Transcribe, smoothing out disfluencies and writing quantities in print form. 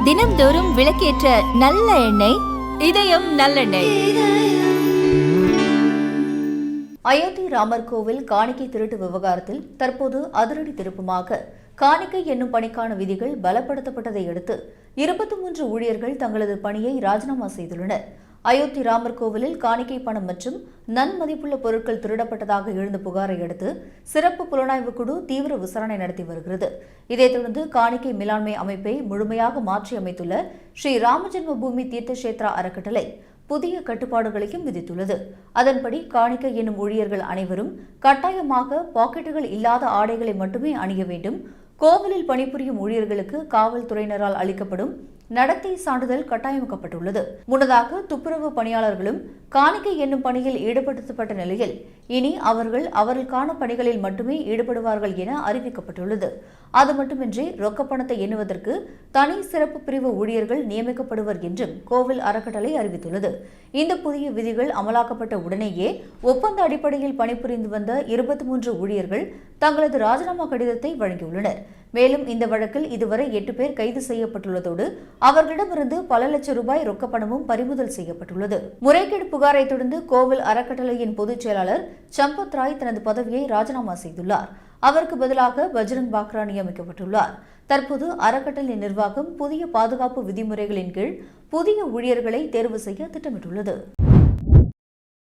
தினம்தோறும் விளக்கேற்ற நல்ல எண்ணெய் இதயம் நல்லெண்ணெய். அயோத்தி ராமர் கோவில் காணிக்கை திருட்டு விவகாரத்தில் தற்போது அதிரடி திருப்பமாக காணிக்கை என்னும் பணிக்கான விதிகள் பலப்படுத்தப்பட்டதை அடுத்து 23 ஊழியர்கள் தங்களது பணியை ராஜினாமா செய்துள்ளனர். அயோத்தி ராமர் கோவிலில் காணிக்கை பணம் மற்றும் நன்மதிப்புள்ள பொருட்கள் திருடப்பட்டதாக எழுந்த புகாரை அடுத்து சிறப்பு புலனாய்வு குழு தீவிர விசாரணை நடத்தி வருகிறது. இதைத் தொடர்ந்து காணிக்கை மேலாண்மை அமைப்பை முழுமையாக மாற்றி அமைத்துள்ள ஸ்ரீ ராமஜென்ம பூமி தீர்த்தக்ஷேத்ரா அறக்கட்டளை புதிய கட்டுப்பாடுகளையும் விதித்துள்ளது. அதன்படி காணிக்கை என்னும் ஊழியர்கள் அனைவரும் கட்டாயமாக பாக்கெட்டுகள் இல்லாத ஆடைகளை மட்டுமே அணிய வேண்டும். கோவிலில் பணிபுரியும் ஊழியர்களுக்கு காவல்துறையினரால் அளிக்கப்படும் நடத்தை சான்றிதழ் கட்டாயமாக்கப்பட்டுள்ளது. முன்னதாக துப்புரவு பணியாளர்களும் காணிக்கை என்னும் பணியில் ஈடுபடுத்தப்பட்ட நிலையில் இனி அவர்களுக்கான பணிகளில் மட்டுமே ஈடுபடுவார்கள் என அறிவிக்கப்பட்டுள்ளது. அது மட்டுமின்றி ரொக்கப்பணத்தை எண்ணுவதற்கு தனி சிறப்பு பிரிவு ஊழியர்கள் நியமிக்கப்படுவர் என்றும் கோவில் அறக்கட்டளை அறிவித்துள்ளது. இந்த புதிய விதிகள் அமலாக்கப்பட்ட உடனேயே ஒப்பந்த அடிப்படையில் பணிபுரிந்து வந்த 23 ஊழியர்கள் தங்களது ராஜினாமா கடிதத்தை வழங்கியுள்ளனர். மேலும் இந்த வழக்கில் இதுவரை 8 பேர் கைது செய்யப்பட்டுள்ளதோடு அவர்களிடமிருந்து பல லட்சம் ரூபாய் ரொக்கப்பணமும் பறிமுதல் செய்யப்பட்டுள்ளது. முறைகேடு புகாரை தொடர்ந்து கோவில் அறக்கட்டளையின் பொதுச் செயலாளர் சம்பத் ராய் தனது பதவியை ராஜினாமா செய்துள்ளார். அவருக்கு பதிலாக பஜ்ரங் பாக்ரா நியமிக்கப்பட்டுள்ளார். தற்போது அறக்கட்டளை நிர்வாகம் புதிய பாதுகாப்பு விதிமுறைகளின் கீழ் புதிய ஊழியர்களை தேர்வு செய்ய திட்டமிட்டுள்ளது.